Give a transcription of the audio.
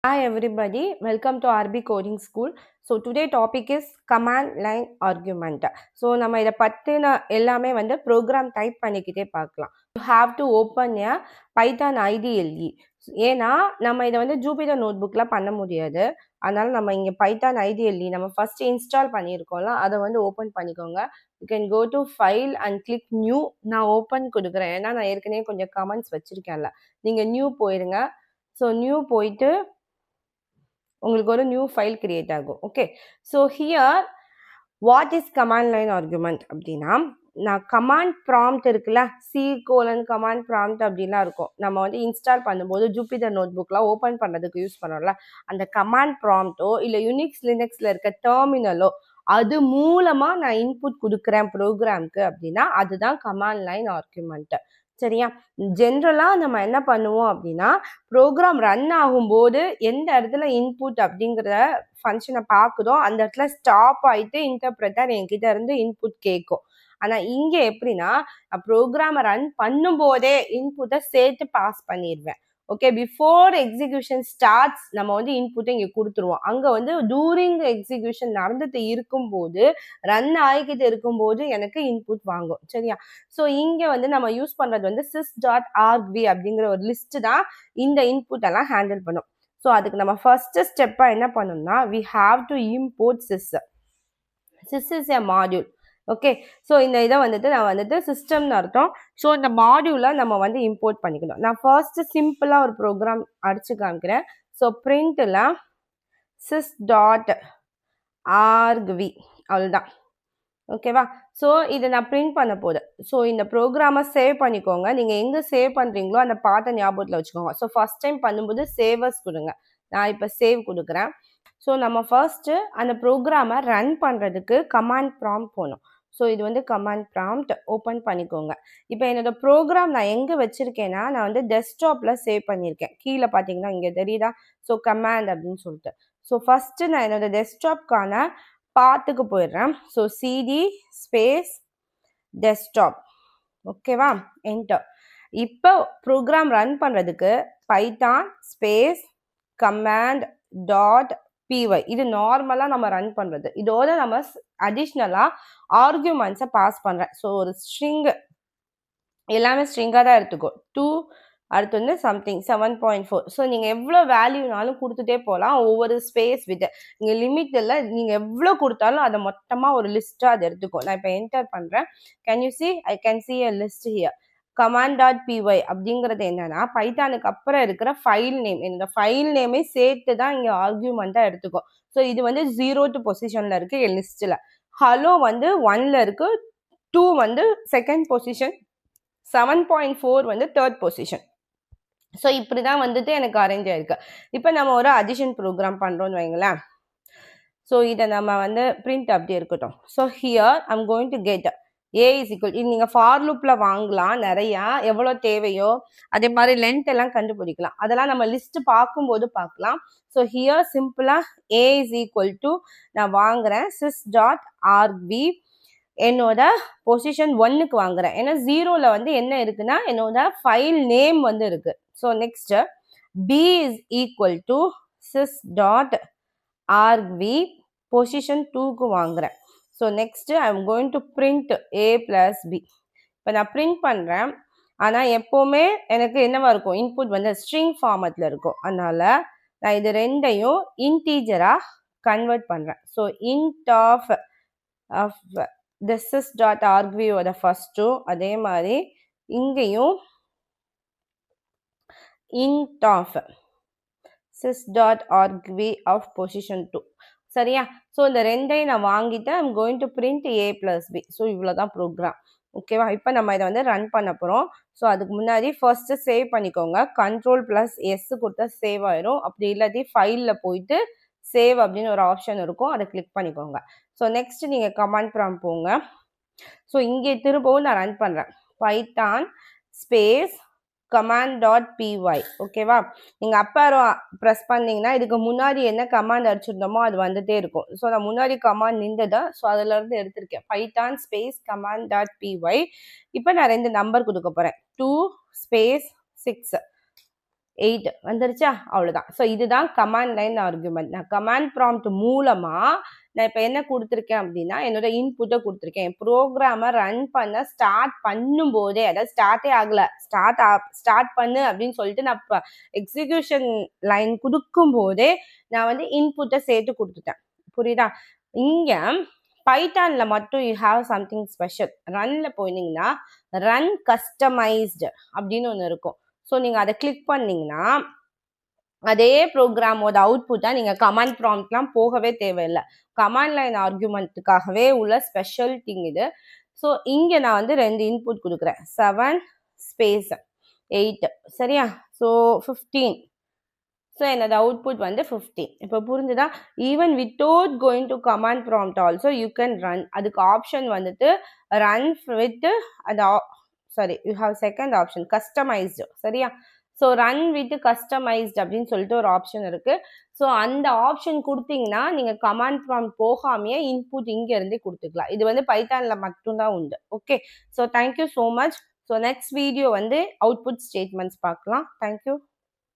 Hi everybody, welcome to RB Coding School. So today topic is command line argument. So நம்ம இதை பற்றின எல்லாமே வந்து ப்ரோக்ராம் டைப் பண்ணிக்கிட்டே பார்க்கலாம். You have to open a Python IDLE. ஏன்னா நம்ம இதை வந்து ஜூபிட்டர் நோட்புக்கில் பண்ண முடியாது. அதனால நம்ம இங்கே Python IDLE நம்ம ஃபர்ஸ்ட் இன்ஸ்டால் பண்ணியிருக்கோம்ல, அதை வந்து ஓப்பன் பண்ணிக்கோங்க. You can go to file and click new. நான் ஓப்பன் கொடுக்குறேன் ஏன்னா நான் ஏற்கனவே கொஞ்சம் கமெண்ட்ஸ் வச்சுருக்கேன்ல. நீங்கள் நியூ போயிருங்க. ஸோ நியூ போயிட்டு உங்களுக்கு ஒரு நியூ ஃபைல் கிரியேட் ஆகும். Okay, so here what is command line argument அப்படின்னா, நான் கமாண்ட் ப்ராம்ப்ட் இருக்குல்ல, கமாண்ட் ப்ராம்ப்ட் அப்படிலாம் இருக்கும். நம்ம வந்து இன்ஸ்டால் பண்ணும்போது ஜூபிட்டர் நோட்புக்லாம் ஓப்பன் பண்ணுறதுக்கு யூஸ் பண்ணோம்ல, அந்த கமாண்ட் ப்ராம்ப்டோ இல்லை யூனிக்ஸ் லினக்ஸில் இருக்க டெர்மினலோ அது மூலமாக நான் இன்புட் கொடுக்குறேன் ப்ரோக்ராம்க்கு அப்படின்னா அதுதான் கமாண்ட் லைன் ஆர்குமெண்ட். சரியா? ஜென்ரலாக நம்ம என்ன பண்ணுவோம் அப்படின்னா, ப்ரோக்ராம் ரன் ஆகும்போது எந்த இடத்துல இன்புட் அப்படிங்கிற ஃபங்க்ஷனை பார்க்குதோ அந்த இடத்துல ஸ்டாப் ஆகிட்டு இன்டர்பிரட்டர் என்கிட்ட இருந்து இன்புட் கேட்கும். ஆனால் இங்கே எப்படின்னா, ப்ரோக்ராமை ரன் பண்ணும்போதே இன்புட்டை சேர்த்து பாஸ் பண்ணிடுவேன். ஓகே, பிஃபோர் எக்ஸிக்யூஷன் ஸ்டார்ட்ஸ் நம்ம வந்து இன்புட்டை இங்கே கொடுத்துருவோம். அங்கே வந்து டூரிங் எக்ஸிக்யூஷன் நடந்துட்டு இருக்கும்போது, ரன் ஆகிக்கிட்டு இருக்கும்போது எனக்கு இன்புட் வாங்கும். சரியா? ஸோ இங்கே வந்து நம்ம யூஸ் பண்ணுறது வந்து sys.argv அப்படிங்கிற ஒரு லிஸ்ட் தான் இந்த இன்புட் எல்லாம் ஹேண்டில் பண்ணும். ஸோ அதுக்கு நம்ம ஃபர்ஸ்ட் ஸ்டெப்பாக என்ன பண்ணணும்னா, we have to import sys. sys is a module. Okay, so இந்த இதை வந்துட்டு நான் வந்துட்டு சிஸ்டம்னு அர்த்தம். ஸோ இந்த மாடியூலை நம்ம வந்து இம்போர்ட் பண்ணிக்கணும். நான் ஃபர்ஸ்ட் சிம்பிளாக ஒரு ப்ரோக்ராம் அடிச்சு காமிக்கிறேன். ஸோ பிரிண்டில் sys.argv அவ்வளோதான். ஓகேவா? ஸோ இதை நான் பிரிண்ட் பண்ண போதும். ஸோ இந்த ப்ரோக்ராமை சேவ் பண்ணிக்கோங்க. நீங்கள் எங்கே சேவ் பண்ணுறீங்களோ அந்த பாட்டை ஞாபகத்தில் வச்சுக்கோங்க. ஸோ ஃபர்ஸ்ட் டைம் பண்ணும்போது சேவர்ஸ் கொடுங்க. நான் இப்போ சேவ் கொடுக்குறேன். ஸோ நம்ம ஃபர்ஸ்ட்டு அந்த ப்ரோக்ராமை ரன் பண்ணுறதுக்கு கமாண்ட் ப்ராம்ப்ட் போகணும். ஸோ இது வந்து கமாண்ட் ப்ராம்ப்ட் ஓப்பன் பண்ணிக்கோங்க. இப்போ என்னோட ப்ரோக்ராம் நான் எங்கே வச்சுருக்கேன்னா, நான் வந்து டெஸ்க்டாப்பில் சேவ் பண்ணியிருக்கேன். கீழே பார்த்தீங்கன்னா இங்கே தெரியுதா? ஸோ கமாண்ட் அப்படின்னு சொல்லிட்டு. ஸோ ஃபஸ்ட்டு நான் என்னோட டெஸ்க்டாப்கான பாத்துக்கு போயிடுறேன். So CD space desktop. ஓகேவா? என்டர். இப்போ ப்ரோக்ராம் ரன் பண்ணுறதுக்கு Python space command dot py இது நார்மலாக நம்ம ரன் பண்ணுறது. இதோட நம்ம அடிஷ்னலாக ஆர்கியூமெண்ட்ஸை பாஸ் பண்ணுறேன். ஸோ ஒரு ஸ்ட்ரிங் எல்லாமே ஸ்ட்ரிங்காக தான் எடுத்துக்கோ. 2 அடுத்து வந்து சம்திங் 7.4. ஸோ நீங்கள் எவ்வளோ வேல்யூனாலும் கொடுத்துட்டே போகலாம். ஒவ்வொரு ஸ்பேஸ் விட்டு நீங்கள் லிமிட் இல்லை, நீங்கள் எவ்வளோ கொடுத்தாலும் அதை மொத்தமாக ஒரு லிஸ்ட்டாக அதை எடுத்துக்கோ. நான் இப்போ என்டர் பண்ணுறேன். Can you see? I can see a list here. command.py அப்படிங்கிறது என்னன்னா, பைத்தானுக்கு அப்புறம் இருக்கிற ஃபைல் நேம். இந்த ஃபைல் நேமே சேர்த்து தான் இங்கே ஆர்கியூமெண்ட்டாக எடுத்துக்கும். ஸோ இது வந்து 0th பொசிஷனில் இருக்குது என் லிஸ்ட்டில். ஹலோ வந்து 1ல் இருக்குது, 2 வந்து செகண்ட் பொசிஷன், 7.4 வந்து தேர்ட் பொசிஷன். ஸோ இப்படி தான் வந்துட்டு எனக்கு அரேஞ்ச் ஆயிருக்கு. இப்போ நம்ம ஒரு அடிஷன் ப்ரோக்ராம் பண்ணுறோன்னு வைங்களேன். ஸோ இதை நம்ம வந்து பிரிண்ட் அப்படி இருக்கட்டும். So here I'm going to get a is equal, இது நீங்கள் ஃபார் லூப்பில் வாங்கலாம், நிறையா எவ்வளோ தேவையோ அதே மாதிரி லென்த் எல்லாம் கண்டுபிடிக்கலாம். அதெல்லாம் நம்ம லிஸ்ட் பார்க்கும்போது பார்க்கலாம். ஸோ ஹியர் சிம்பிளாக ஏ இஸ் ஈக்குவல் டு நான் வாங்குறேன் sys.argv என்னோட பொசிஷன் 1க்கு வாங்குறேன். ஏன்னா 0ல் வந்து என்ன இருக்குன்னா என்னோட ஃபைல் நேம் வந்து இருக்கு. So next b is equal to sys.argv position 2க்கு வாங்குறேன். So next I am going to print a + b. இப்போ நான் பிரிண்ட் பண்ணுறேன். ஆனால் எப்போவுமே எனக்கு என்னவா இருக்கும், இன்புட் வந்து ஸ்ட்ரிங் ஃபார்மட்டில் இருக்கும். அதனால நான் இது ரெண்டையும் இன்டீஜராக கன்வெர்ட் பண்ணுறேன். ஸோ int ஆஃப் sys.argv ஓட ஃபர்ஸ்ட்டும் அதே மாதிரி இங்கேயும் int of sys.argv of position 2. சரியா? ஸோ இந்த ரெண்டையும் நான் வாங்கிட்டு I'm going to print a + b. So இவ்வளோதான் ப்ரோக்ராம். ஓகேவா? இப்போ நம்ம இதை வந்து ரன் பண்ண போகிறோம். ஸோ அதுக்கு முன்னாடி ஃபர்ஸ்ட்டு சேவ் பண்ணிக்கோங்க. Ctrl+S கொடுத்தா சேவ் ஆயிரும். அப்படி இல்லாட்டி ஃபைலில் போயிட்டு சேவ் அப்படின்னு ஒரு ஆப்ஷன் இருக்கும், அதை கிளிக் பண்ணிக்கோங்க. ஸோ நெக்ஸ்ட் நீங்கள் கமாண்ட் ப்ராம்ப்ட் போங்க. ஸோ இங்கே திரும்பவும் நான் ரன் பண்ணுறேன். Python space command.py. ஓகேவா? நீங்கள் அப்போ ப்ரெஸ் பண்ணிங்கன்னா இதுக்கு முன்னாடி என்ன கமாண்ட் அடிச்சிருந்தோமோ அது வந்துட்டே இருக்கும். ஸோ நான் முன்னாடி கமாண்ட் நின்றுதா, ஸோ அதிலேருந்து எடுத்திருக்கேன். Python space command.py. இப்போ நான் 2 நம்பர் கொடுக்க போகிறேன். 2 ஸ்பேஸ் 6. 8 வந்துருச்சா? அவ்வளோதான். ஸோ இதுதான் கமாண்ட் லைன் ஆர்குமெண்ட். நான் கமாண்ட் ப்ராம்ப்ட் மூலமா நான் இப்போ என்ன குடுத்துருக்கேன் அப்படின்னா, என்னோட இன்புட்ட குடுத்துருக்கேன். ப்ரோகிராம ரன் பண்ண ஸ்டார்ட் பண்ணும்போதே, அதாவது ஸ்டார்ட்டே ஆகல. ஸ்டார்ட் பண்ணு அப்படின்னு சொல்லிட்டு நான் எக்ஸிகியூஷன் லைன் குடுக்கும்போதே, நான் வந்து இன்புட்ட சேர்த்து குடுத்துட்டேன். புரியுதா? இங்க பைத்தான்ல மட்டும் யூ ஹேவ் சம்திங் ஸ்பெஷல். ரன்ல போனீங்கன்னா, ரன் கஸ்டமைஸ்டு அப்படின்னு ஒண்ணு இருக்கும். ஸோ நீங்க அத கிளிக் பண்ணீங்கன்னா, அதே ப்ரோகிராமோட அவுட்புட்டா நீங்க கமாண்ட் ப்ராம்ப்ட்லாம் போகவே தேவையில்ல. கமாண்ட் லைன் ஆர்குமெண்ட்டுக்காகவே உள்ள ஸ்பெஷல் திங் இது. ஸோ இங்க நான் வந்து 2 இன்புட் குடுக்குறேன். 7 ஸ்பேஸ் 8 சரியா? ஸோ 15. ஸோ என்னோட அவுட்புட் வந்து 15. இப்போ புரிஞ்சுதா? Even without going du command prompt also you can run. அதுக்கு ஆப்ஷன் வந்துட்டு ரன் வித் அந்த sorry you have second option customised சரியா? ஸோ ரன் வித் கஸ்டமைஸ்டு அப்படின்னு சொல்லிட்டு ஒரு ஆப்ஷன் இருக்கு. ஸோ அந்த ஆப்ஷன் கொடுத்தீங்கன்னா நீங்க கமாண்ட் ப்ராம்ப்ட் போகாமையே இன்புட் இங்க இருந்தே கொடுத்துக்கலாம். இது வந்து பைத்தான்ல மட்டும்தான் உண்டு. Okay, so thank you so much. So next video வந்து அவுட்புட் ஸ்டேட்மெண்ட்ஸ் பார்க்கலாம். தேங்க்யூ.